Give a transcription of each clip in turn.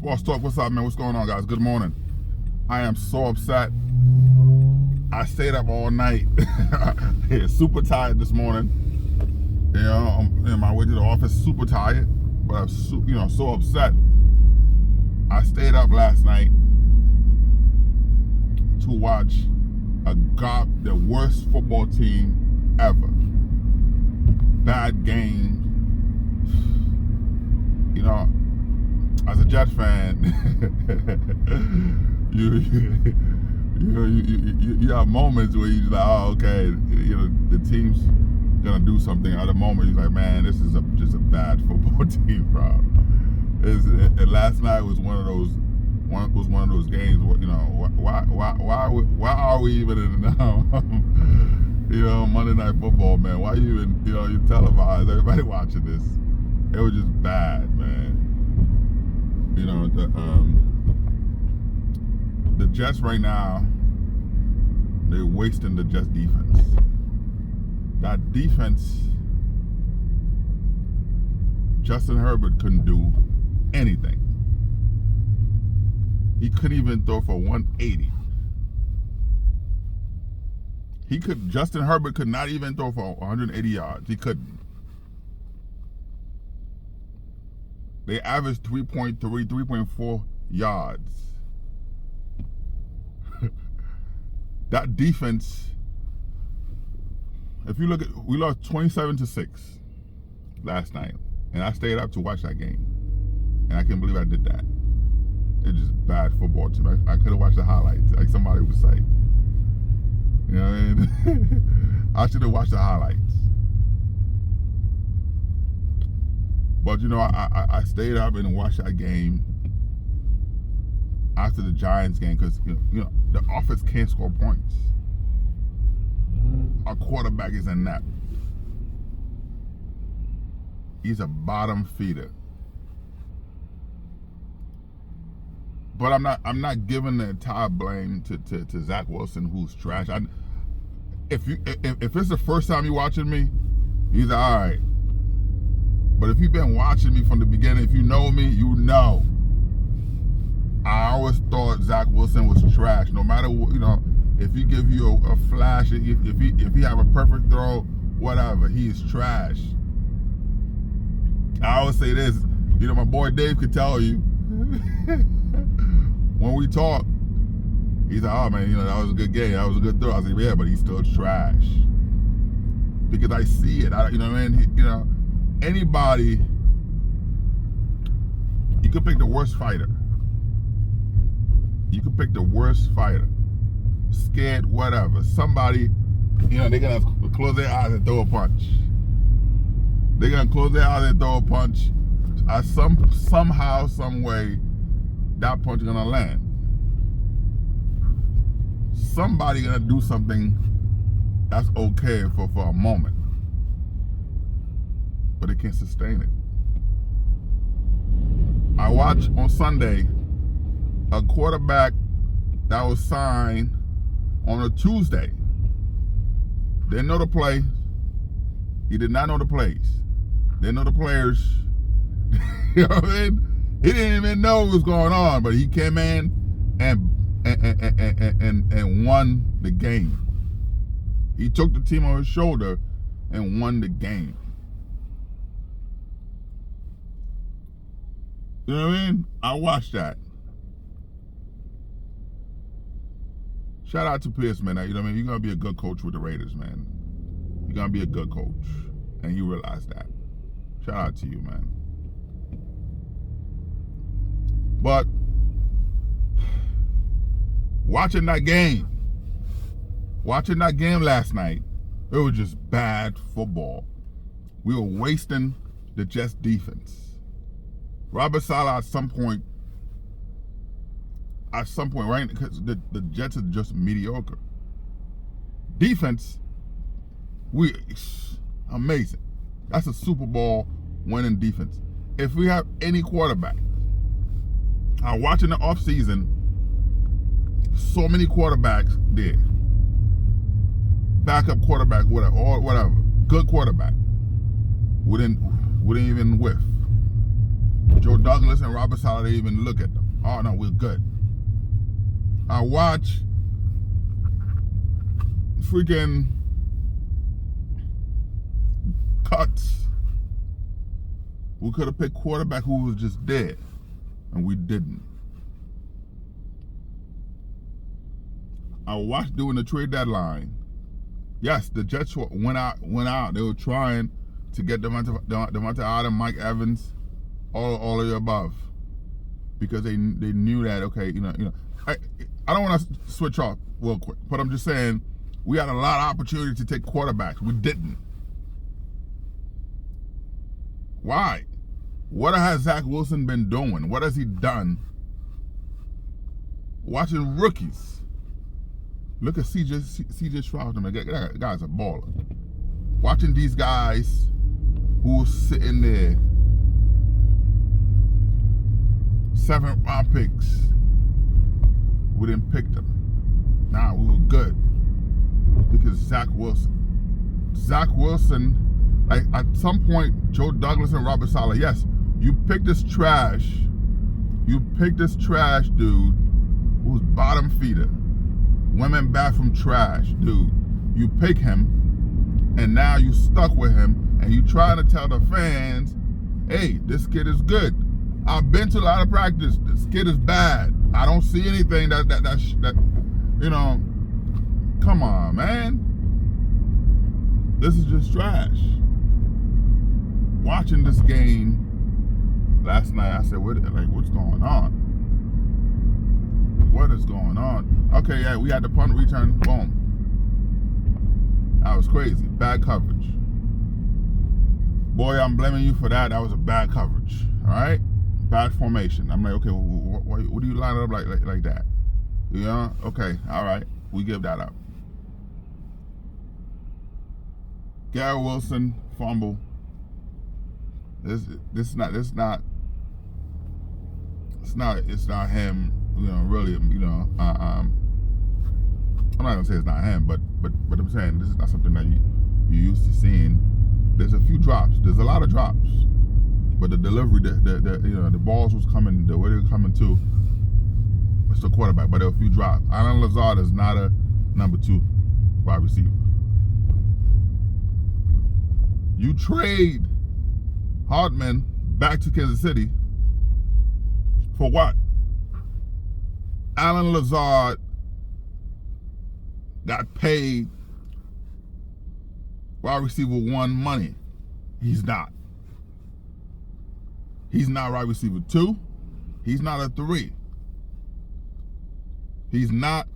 Sports Talk, what's up, man? What's going on, guys? Good morning. I am so upset. I stayed up all night. Super tired this morning. You know, I'm on my way to the office, super tired, but I'm so upset. I stayed up last night to watch the worst football team ever. Bad game. You know, as a Jets fan, you have moments where you're like, oh, okay, you know, the team's gonna do something. Other moments, you're like, man, this is just a bad football team, bro. And last night was one of those games where, you know, why are we even in you know, Monday Night Football, man? Why you even, you know, you televise, everybody watching this? It was just bad, man. You know, the Jets right now, they're wasting the Jets defense. That defense, Justin Herbert couldn't do anything. He couldn't even throw for 180. Justin Herbert could not even throw for 180 yards. He couldn't. They averaged 3.3, 3.4 yards. That defense, if you look at, we lost 27-6 last night, and I stayed up to watch that game, and I can't believe I did that. It's just bad football team. I could have watched the highlights, like somebody would say. You know what I mean? I should have watched the highlights. But, you know, I stayed up and watched that game after the Giants game because, you know, the offense can't score points. Our quarterback is inept. He's a bottom feeder. But I'm not giving the entire blame to Zach Wilson, who's trash. If it's the first time you're watching me, he's like, all right. But if you've been watching me from the beginning, if you know me, you know. I always thought Zach Wilson was trash. No matter what, you know, if he give you a flash, if he have a perfect throw, whatever, he is trash. I always say this, you know, my boy Dave could tell you. When we talk, he's like, oh man, you know, that was a good game, that was a good throw. I was like, yeah, but he's still trash. Because I see it. You know what I mean? You know, anybody, you could pick the worst fighter. You could pick the worst fighter. Scared, whatever. Somebody, you know, they're gonna close their eyes and throw a punch. They're gonna close their eyes and throw a punch. Somehow, some way, that punch is gonna land. Somebody gonna do something that's okay for a moment, but they can't sustain it. I watched on Sunday a quarterback that was signed on a Tuesday. Didn't know the play. He did not know the plays. Didn't know the players. You know what I mean? He didn't even know what was going on, but he came in and won the game. He took the team on his shoulder and won the game. You know what I mean? I watched that. Shout out to Pierce, man. You know what I mean? You're going to be a good coach with the Raiders, man. You're going to be a good coach. And you realize that. Shout out to you, man. But watching that game last night, it was just bad football. We were wasting the Jets defense. Robert Saleh at some point, right? Because the Jets are just mediocre. Defense, amazing. That's a Super Bowl winning defense. If we have any quarterback, I'm watching the offseason, so many quarterbacks there. Backup quarterback, whatever. Good quarterback. Wouldn't even whiff. Joe Douglas and Robert Saleh didn't even look at them. Oh no, we're good. I watch freaking cuts. We could have picked quarterback who was just dead, and we didn't. I watched during the trade deadline. Yes, the Jets went out. They were trying to get Devontae Adams, Mike Evans, all of the above, because they knew that. Okay, you know. I don't want to switch off real quick, but I'm just saying we had a lot of opportunity to take quarterbacks. We didn't. Why? What has Zach Wilson been doing? What has he done? Watching rookies. Look at CJ Stroud. That guy's a baller. Watching these guys who were sitting there, 7th round picks. We didn't pick them. Nah, we were good because Zach Wilson, like at some point, Joe Douglas and Robert Saleh, yes, you picked this trash dude who's bottom feeder, women bathroom trash dude. You pick him, and now you stuck with him, and you trying to tell the fans, hey, this kid is good. I've been to a lot of practice. This kid is bad. I don't see anything that you know. Come on, man. This is just trash. Watching this game last night, I said, what's going on? What is going on? Okay, yeah, we had the punt return. Boom. That was crazy. Bad coverage. Boy, I'm blaming you for that. That was a bad coverage. All right? Bad formation. I'm like, okay, what do you line it up like that? Yeah, okay, all right, we give that up. Garrett Wilson fumble. It's not him. You know, really. You know, I'm not gonna say it's not him, but I'm saying this is not something that you used to seeing. There's a few drops. There's a lot of drops. But the delivery, the balls was coming, the way they were coming to, it's the quarterback, but there were a few drops. Allen Lazard is not a number 2 wide receiver. You trade Hartman back to Kansas City for what? Allen Lazard got paid wide receiver 1 money. He's not. He's not wide receiver 2. He's not a 3. He's not.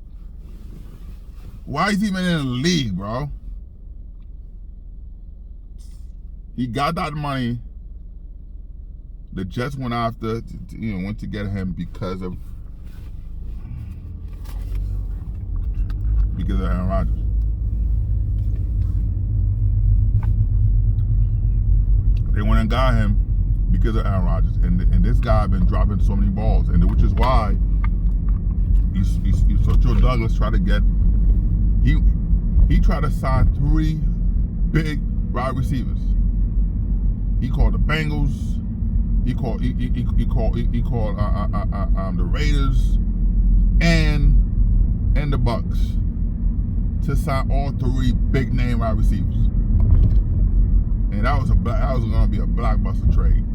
Why is he even in the league, bro? He got that money. The Jets went after, went to get him because of Aaron Rodgers. They went and got him because of Aaron Rodgers, and this guy been dropping so many balls, and which is why you saw Joe Douglas try to get he tried to sign 3 big wide receivers. He called the Bengals, he called the Raiders and the Bucks to sign all 3 big name wide receivers, and that was going to be a blockbuster trade.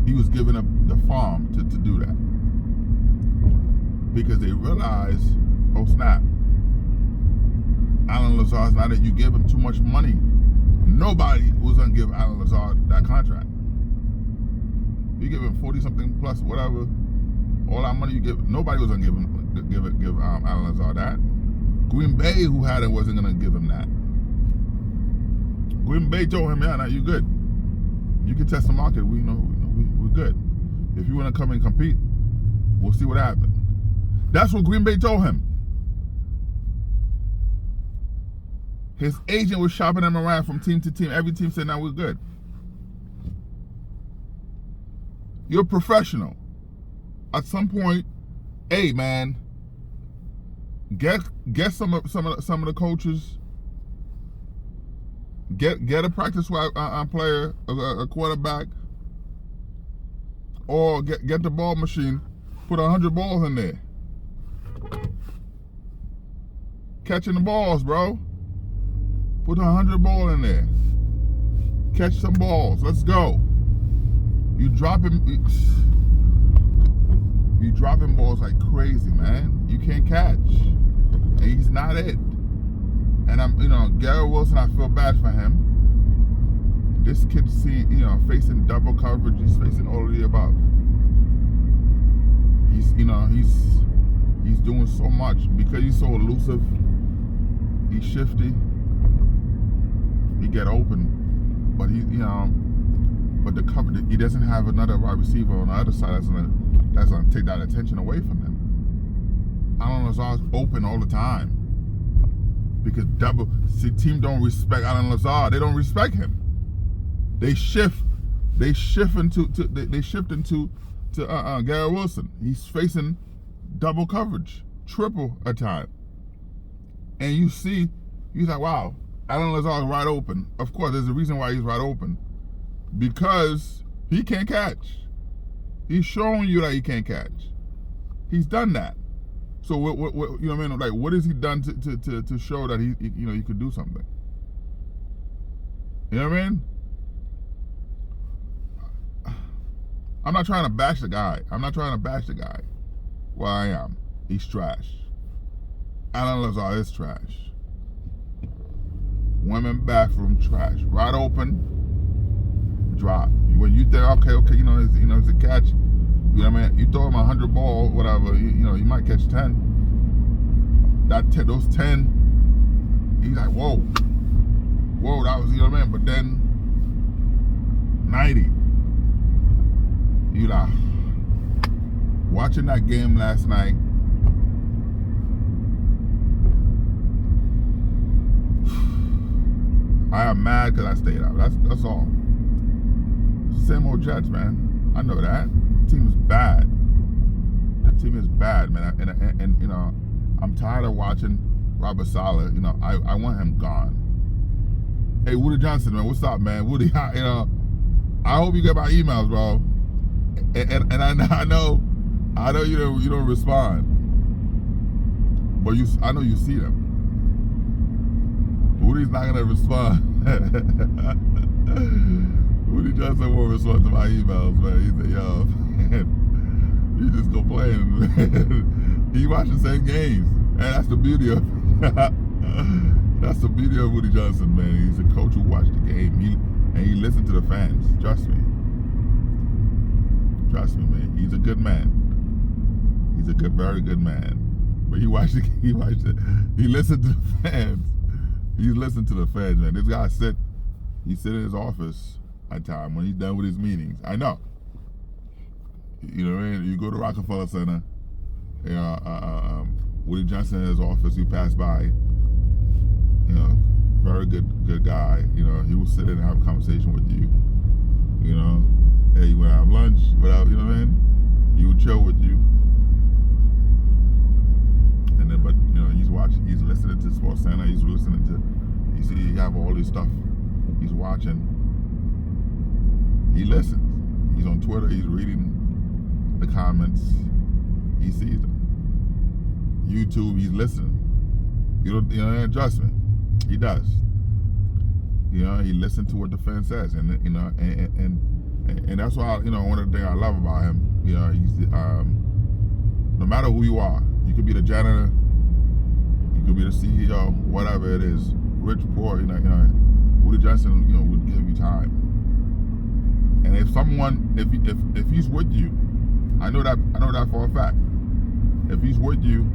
He was giving up the farm to do that because they realized, oh snap, Allen Lazard's not that you give him too much money. Nobody was going to give Allen Lazard that contract. You give him 40-something plus whatever, all that money you give, nobody was going to give Allen Lazard that. Green Bay, who had it, wasn't going to give him that. Green Bay told him, yeah, now you good. You can test the market. We're good. If you want to come and compete, we'll see what happens. That's what Green Bay told him. His agent was shopping him around from team to team. Every team said, "Now we're good." You're a professional. At some point, hey man, get some of the coaches. Get a practice player, a quarterback. Or get the ball machine, put 100 balls in there. Catching the balls, bro. Put 100 balls in there. Catch some balls. Let's go. You dropping balls like crazy, man. You can't catch. And he's not it. And Garrett Wilson, I feel bad for him. This kid's facing double coverage. He's facing all of the above. He's doing so much because he's so elusive. He's shifty. He get open, but but the cover, he doesn't have another wide receiver on the other side that's gonna take that attention away from him. Allen Lazard's open all the time because team don't respect Allen Lazard. They don't respect him. They shift into Garrett Wilson. He's facing double coverage, triple a time, and he's like, wow, Allen Lazard's wide open. Of course, there's a reason why he's wide open, because he can't catch. He's showing you that he can't catch. He's done that. So what you know what I mean? Like, what has he done to show that he could do something? You know what I mean? I'm not trying to bash the guy. Well, I am. He's trash. Allen Lazard is trash. Women bathroom trash. Wide open, drop. When you think, okay, it's a catch. You know what I mean? You throw him 100 ball, whatever. You might catch 10. Those 10. He's like, whoa, that was, you know what I mean? But then 90. You like watching that game last night. I am mad because I stayed out. That's all. Same old Jets, man. I know that. The team is bad. The team is bad, man. And I'm tired of watching Robert Saleh. I want him gone. Hey, Woody Johnson, man, what's up, man? Woody, I hope you get my emails, bro. And I know you don't respond, but I know you see them. Woody's not gonna respond. Woody Johnson won't respond to my emails, man. He said, yo, man, you just complain. He watched the same games, and that's the beauty of Woody Johnson, man. He's a coach who watched the game. He listened to the fans. Trust me, man. He's a good man. He's a very good man. But he listened to the fans. He listened to the fans, man. This guy he sit in his office at time when he's done with his meetings. I know. You know what I mean? You go to Rockefeller Center, Woody Johnson in his office, you pass by, very good guy. He will sit and have a conversation with you. Hey, you want to have lunch? Without, you know what I mean? He would chill with you. And then, but he's watching. He's listening to Sports Center. He's listening to. You see, he have all this stuff. He's watching. He listens. He's on Twitter. He's reading the comments. He sees them. YouTube. He's listening. Trust me. He does. He listens to what the fan says, and that's why one of the things I love about him. He's no matter who you are, you could be the janitor, you could be the CEO, whatever it is, rich, poor. Woody Johnson, would give you time. And if he's with you, I know that for a fact. If he's with you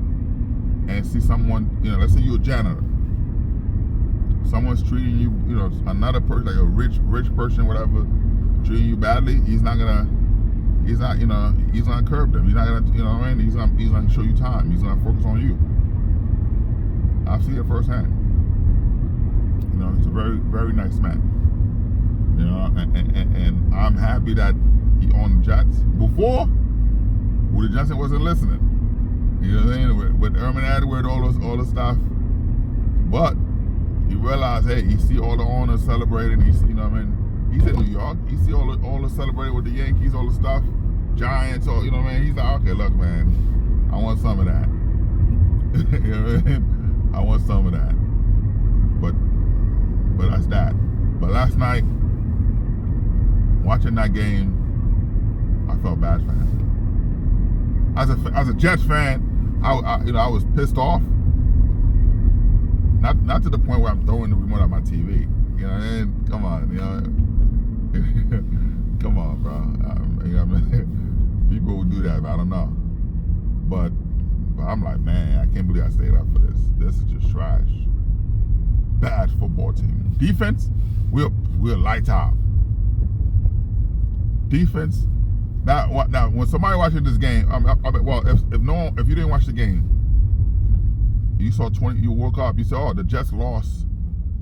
and see someone, let's say you're a janitor. Someone's treating you, another person, like a rich person, whatever, treating you badly, he's not gonna curb them. He's not gonna, He's gonna show you time. He's gonna focus on you. I've seen it firsthand. He's a very, very nice man. And I'm happy that he owned the Jets. Before, Woody Johnson wasn't listening. You know what I mean? With Herman Edwards, all the stuff. But he realized, hey, he see all the owners celebrating. He's in New York. He see all the celebrating with the Yankees, all the stuff. Giants, or you know what I mean. He's like, okay, look, man, I want some of that. You know what I mean? I want some of that. But that's that. But last night, watching that game, I felt bad for him. As a Jets fan, I was pissed off. Not to the point where I'm throwing the remote at my TV. You know, and come on, you know, come on, bro. You know, I mean, people will do that, but I don't know. But I'm like, man, I can't believe I stayed up for this. This is just trash. Bad football team. Defense, we're lights out. Defense. Now when somebody watching this game, if you didn't watch the game, you saw 20. You woke up. You said, "Oh, the Jets lost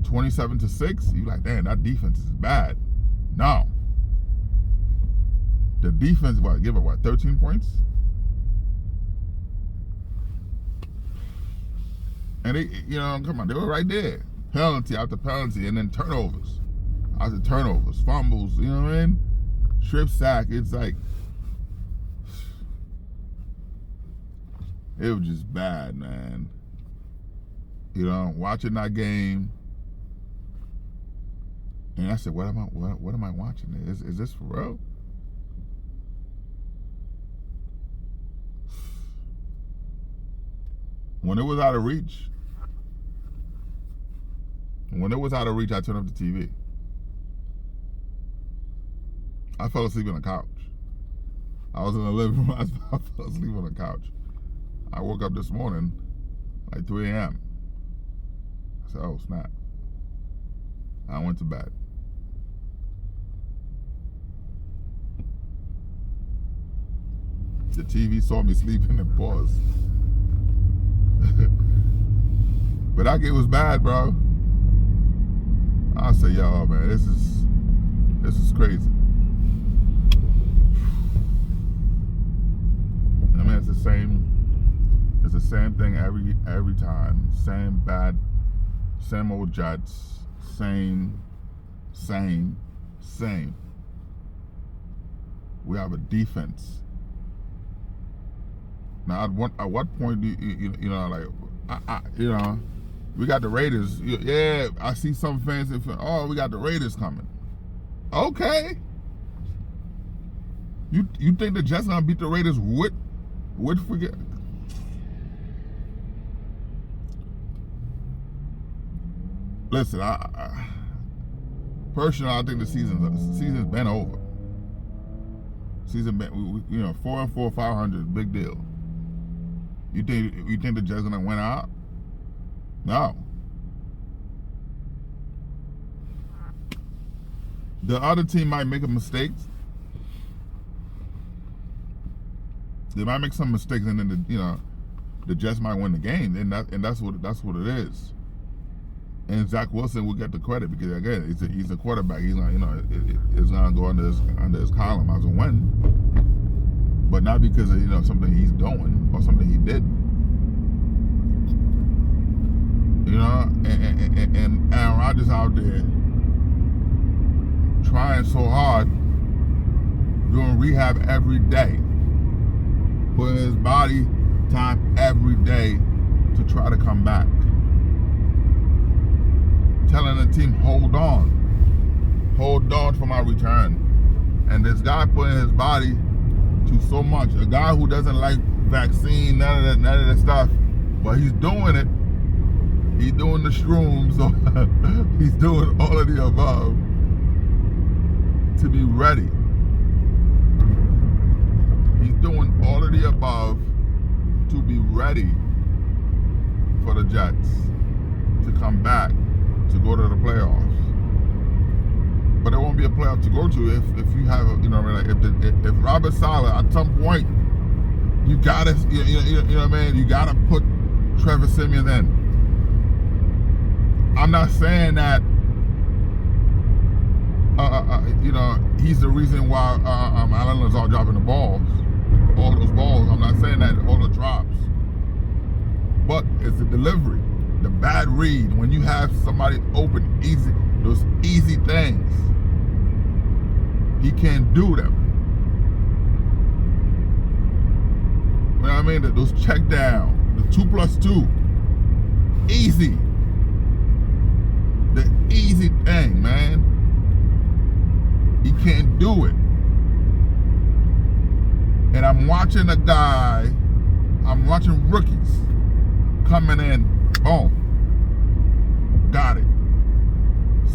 27-6." You like, damn, that defense is bad. No, the defense give it 13 points, and they, you know, come on, they were right there, penalty after penalty, and then turnovers after turnovers, fumbles. You know what I mean? Strip sack. It's like it was just bad, man. You know, watching that game, and I said, "What am I watching? Is this for real?" When it was out of reach, I turned up the TV. I fell asleep on the couch. I was in the living room. I fell asleep on the couch. I woke up this morning, like 3 a.m. I said, oh, snap. I went to bed. The TV saw me sleeping and paused. But that game was bad, bro. I said, yo, man, this is crazy. I mean, it's the same thing every time. Same old Jets. Same. We have a defense. Now, at what point do you know, like, you know, we got the Raiders. Yeah, I see some fans that feel, oh, we got the Raiders coming. Okay. You think the Jets gonna beat the Raiders with forget? Listen, personally, I think the season's been over. Season been, you know, 4-4, 500, big deal. You think the Jets gonna win out? No. The other team might make a mistake. They might make some mistakes, and then the Jets might win the game, and that's what it is. And Zach Wilson will get the credit because again, he's a quarterback. He's not, you know, it's gonna go under his column as a win, but not because of, you know, something he's doing or something he did. You know, and Aaron Rodgers out there trying so hard, doing rehab every day, putting his body time every day to try to come back. Telling the team, hold on for my return. And this guy putting his body to so much. A guy who doesn't like vaccine, none of that stuff, but he's doing it. He's doing the shrooms, or he's doing all of the above to be ready. He's doing all of the above to be ready for the Jets to come back, to go to the playoffs. But there won't be a playoff to go to if you have, you know, like if Robert Saleh at some point, you gotta, you know what I mean, you gotta put Trevor Siemian in. I'm not saying that you know, he's the reason why Allen Lazard dropping the balls, all those balls. I'm not saying that all the drops, but it's the delivery, the bad read when you have somebody open, easy, those easy things. He can't do them. what I mean? Those check down, the 2+2, easy. The easy thing, man. He can't do it. And I'm watching rookies coming in, boom, got it.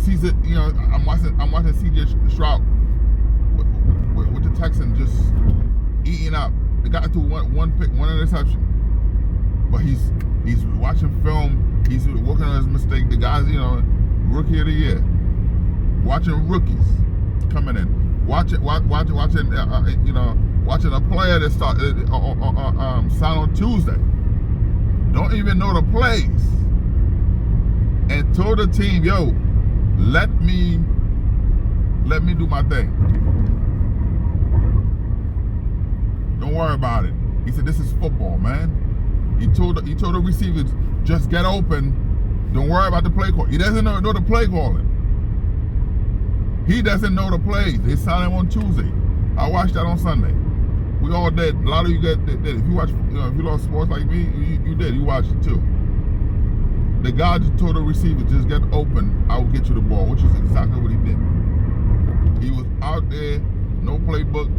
Caesar, I'm watching CJ Stroud with the Texans just eating up. They got through one pick, one interception. But he's watching film. He's working on his mistake. The guys, rookie of the year. Watching rookies coming in. Watching a player that signed on Tuesday. Don't even know the plays. And told the team, yo, let me do my thing. Don't worry about it. He said, this is football, man. He told the receivers, just get open. Don't worry about the play call. He doesn't know the play calling. He doesn't know the plays. They signed him on Tuesday. I watched that on Sunday. We all did. A lot of you did. If you watch, if you love sports like me, you did. You watched it too. The guy just told the receiver, just get open. I will get you the ball, which is exactly what he did. He was out there, no playbook,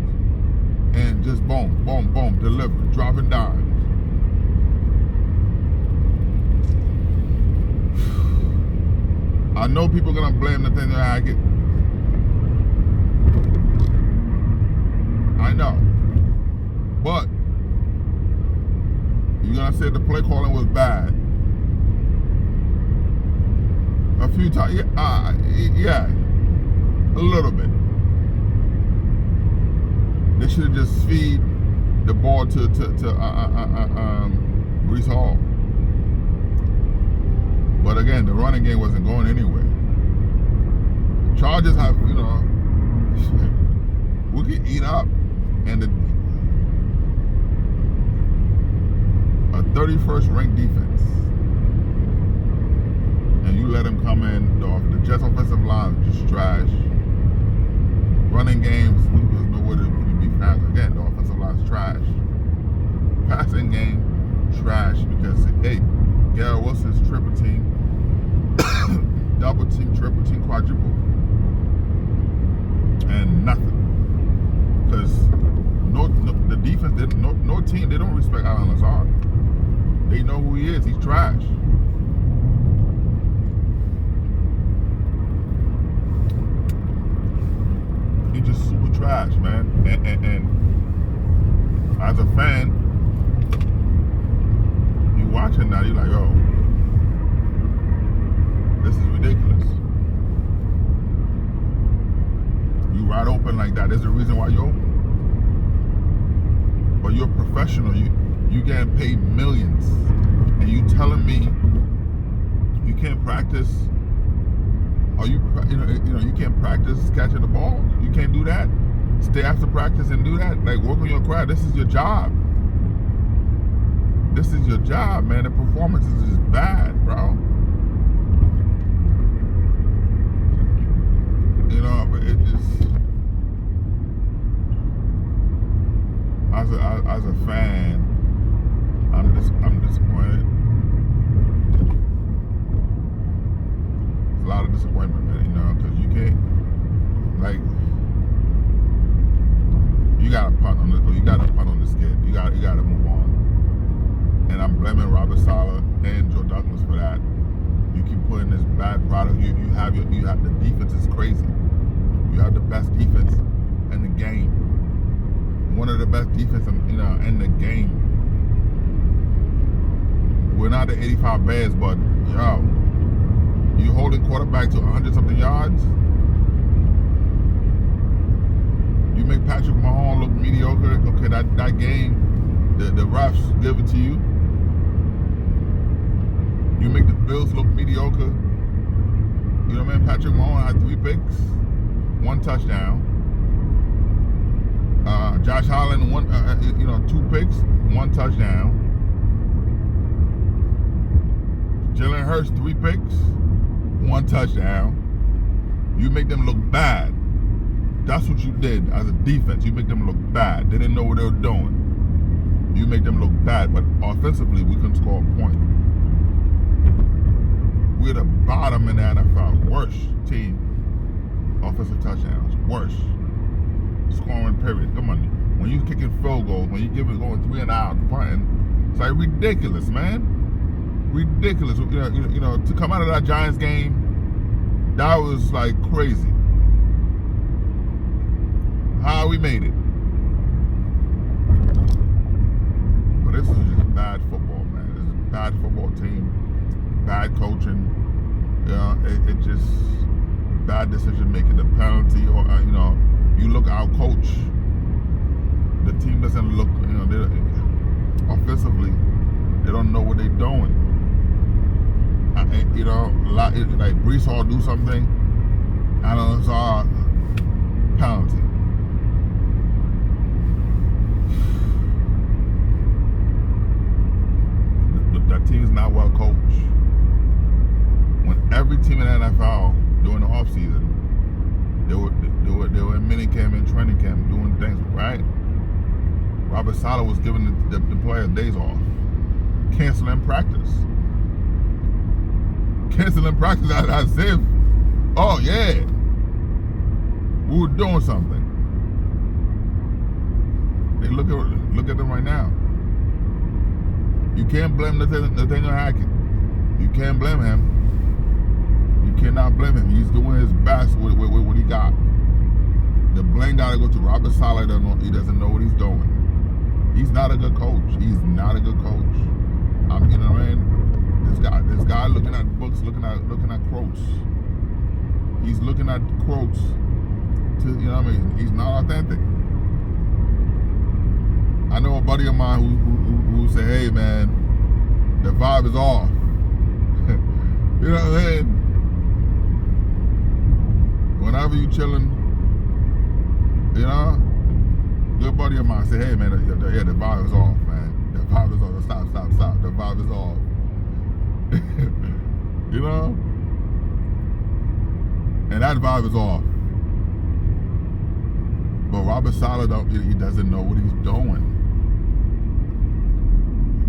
and just boom, boom, boom, deliver, dropping dimes. I know people are gonna blame Nathaniel Hackett. I know. But you're gonna say the play calling was bad. A few times, yeah, a little bit. They should have just feed the ball to Breece Hall. But again, the running game wasn't going anywhere. Chargers have, we can eat up, and a 31st ranked defense, and you let them come in. The Jets offensive line is just trash. Running games, there's nowhere to be found. Again, the offensive line is trash. Passing game, trash, because hey, Garrett Wilson's triple team, double team, triple team, quadruple, and nothing. Because the defense, no team, they don't respect Allen Lazard. They know who he is. He's trash. He's just super trash, man. And as a fan, you watching that, you're like, yo, this is ridiculous. You wide open like that. There's a reason why you're open. But you're a professional. You getting paid millions, and you telling me you can't practice? Or you can't practice catching the ball? You can't do that? Stay after practice and do that? Like, work on your craft. This is your job. This is your job, man. The performance is just bad, bro. But it just, as a fan, I'm disappointed. There's a lot of disappointment, man, because you can't, like, you gotta punt on this kid. You gotta move on. And I'm blaming Robert Saleh and Joe Douglas for that. You keep putting this bad product. You have the defense is crazy. You have the best defense in the game. One of the best defense in the game. We're not the 85 Bears, but yo, you holding quarterback to 100-something yards. You make Patrick Mahomes look mediocre. Okay, that game, the refs give it to you. You make the Bills look mediocre. You know what I mean? Patrick Mahomes had 3 picks, 1 touchdown. Josh Allen, 2 picks, 1 touchdown. Jalen Hurts, 3 picks, 1 touchdown. You make them look bad. That's what you did as a defense. You make them look bad. They didn't know what they were doing. You make them look bad, but offensively, we can score a point. We're the bottom in the NFL. Worst team. Offensive touchdowns. Worst. Scoring period. Come on. When you kicking field goals, when you give it going 3 and out, punting, it's like ridiculous, man. Ridiculous. You know, to come out of that Giants game, that was like crazy. How we made it. But this is just bad football, man. This is a bad football team. Bad coaching, you know, it just bad decision making. The penalty, or you know, you look at our coach. The team doesn't look, you know, offensively, they don't know what they're doing. You know, like Breece Hall do something, I don't know, it's all penalty. That team is not well coached. When every team in the NFL during the offseason, they were in minicamp and training camp doing things, right? Robert Saleh was giving the players days off, canceling practice. Canceling practice as if, oh yeah, we were doing something. They look at them right now. You can't blame Nathaniel Hackett. You can't blame him. You cannot blame him. He's doing his best with what he got. The blame got to go to Robert Saleh. He doesn't know what he's doing. He's not a good coach. He's not a good coach. You know what I mean? This guy looking at books, looking at quotes. He's looking at quotes to, you know what I mean? He's not authentic. I know a buddy of mine who say, hey man, the vibe is off. You know what I'm saying? Whenever you chilling, you know, good buddy of mine say, hey man, yeah, the vibe is off, man. The vibe is off. Stop. The vibe is off. You know? And that vibe is off. But Robert Saleh, he doesn't know what he's doing.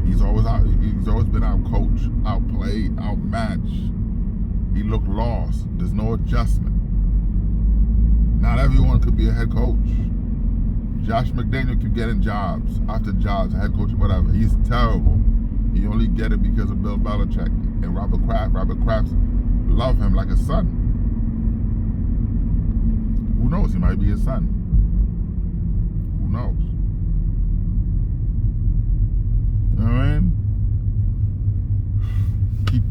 He's always been outcoached, outplayed, outmatched. He looked lost. There's no adjustment. Not everyone could be a head coach. Josh McDaniel keep getting jobs after jobs, head coach, whatever. He's terrible. You only get it because of Bill Belichick and Robert Kraft. Robert Kraft love him like a son. Who knows? He might be his son. Who knows? You know what I mean?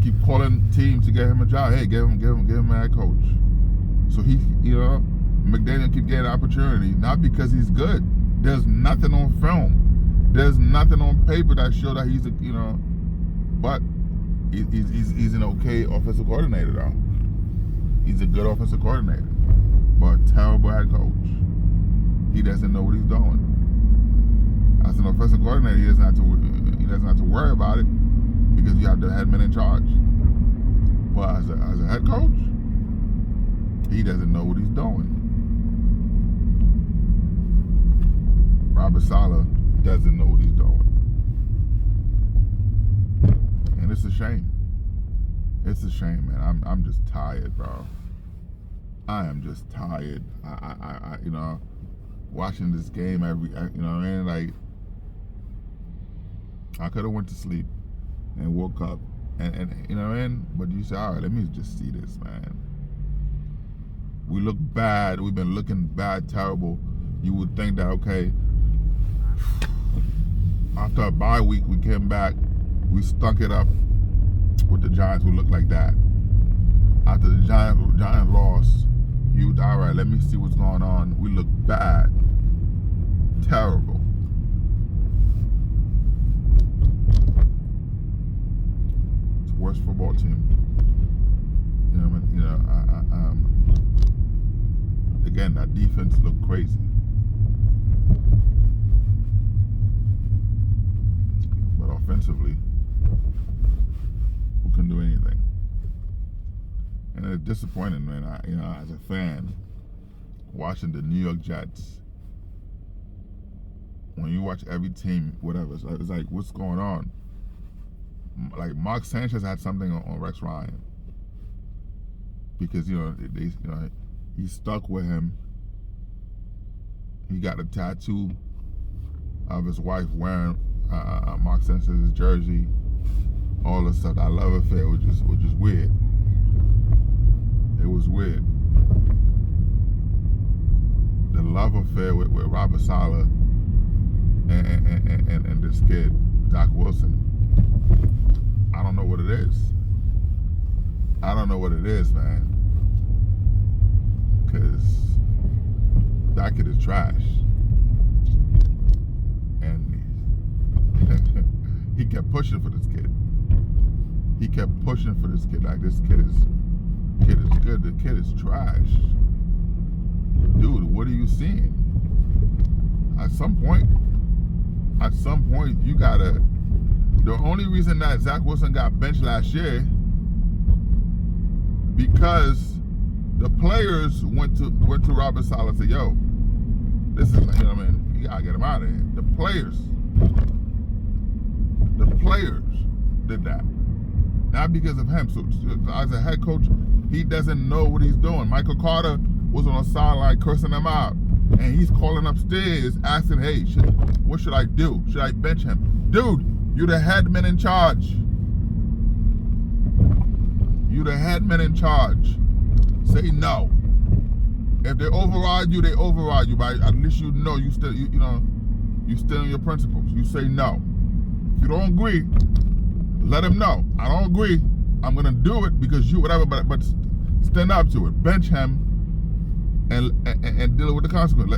Keep calling teams to get him a job. Hey, give him a head coach. So he, you know, McDaniel keep getting opportunity, not because he's good. There's nothing on film. There's nothing on paper that show that he's a, you know, but he's an okay offensive coordinator though. He's a good offensive coordinator, but terrible head coach. He doesn't know what he's doing. As an offensive coordinator, he doesn't have to worry about it because you have the head man in charge. But as a head coach, he doesn't know what he's doing. Robert Saleh doesn't know what he's doing. And it's a shame. It's a shame, man. I'm just tired, bro. I am just tired. I you know, watching this game you know what I mean? Like, I could have went to sleep and woke up and you know what I mean? But you say, all right, let me just see this, man. We look bad. We've been looking bad, terrible. You would think that, okay, after a bye week, we came back, we stunk it up with the Giants who looked like that. After the Giant loss, you, all right, let me see what's going on. We look bad. Terrible. It's the worst football team. You know what I mean? You know, again, that defense looked crazy. But offensively, we couldn't do anything. And it's disappointing, man. You know, as a fan, watching the New York Jets when you watch every team, whatever, it's like what's going on? Like Mark Sanchez had something on Rex Ryan because he stuck with him. He got a tattoo of his wife wearing Mark Sanchez's jersey. All the stuff. That love affair was just weird. It was weird. The love affair with Robert Saleh and this kid, Zach Wilson. I don't know what it is. I don't know what it is, man. Because that kid is trash. And he kept pushing for this kid. He kept pushing for this kid. Like, this kid is good. The kid is trash. Dude, what are you seeing? At some point, you gotta. The only reason that Zach Wilson got benched last year, because the players went to Robert Saleh and said, "Yo, this is, you gotta get him out of here." The players did that, not because of him. So as a head coach, he doesn't know what he's doing. Michael Carter was on the sideline cursing him out, and he's calling upstairs asking, "Hey, what should I do? Should I bench him?" Dude, you're the head man in charge. You're the head man in charge. Say no. If they override you, they override you. But at least you know you still in your principles. You say no. If you don't agree, let him know. I don't agree. I'm gonna do it because you whatever. But stand up to it. Bench him and deal with the consequence.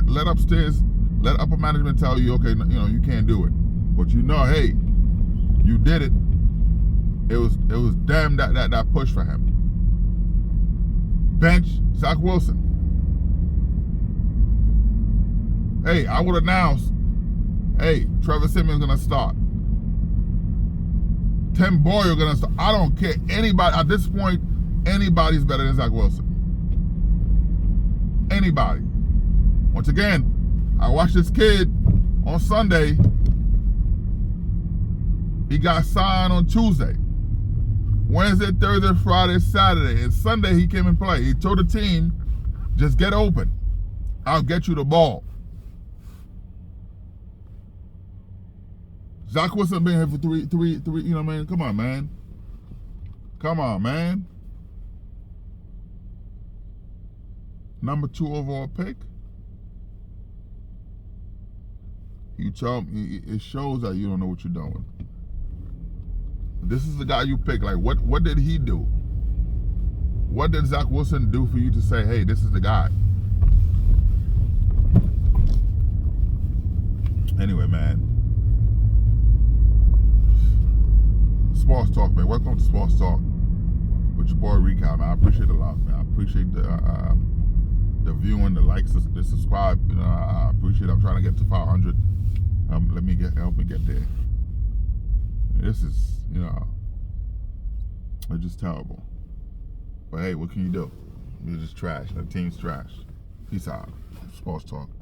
Let upper management tell you, okay, you can't do it. But hey, you did it. It was them that push for him. Bench Zach Wilson. Hey, I would announce, hey, Trevor Siemian's gonna start. Tim Boyle gonna start. I don't care. Anybody at this point, anybody's better than Zach Wilson. Anybody. Once again, I watched this kid on Sunday. He got signed on Tuesday. Wednesday, Thursday, Friday, Saturday, and Sunday he came and played. He told the team, just get open. I'll get you the ball. Zach Wilson been here for three, come on, man. Come on, man. Number 2 overall pick. You tell me, it shows that you don't know what you're doing. This is the guy you pick. Like, what did he do? What did Zach Wilson do for you to say, hey, this is the guy? Anyway, man. Sports Talk, man. Welcome to Sports Talk with your boy Recap, man. I appreciate it a lot, man. I appreciate the viewing, the likes, the subscribe. I appreciate it. I'm trying to get to 500. Help me get there. This is, it's just terrible. But hey, what can you do? You're just trash. The team's trash. Peace out. Sports Talk.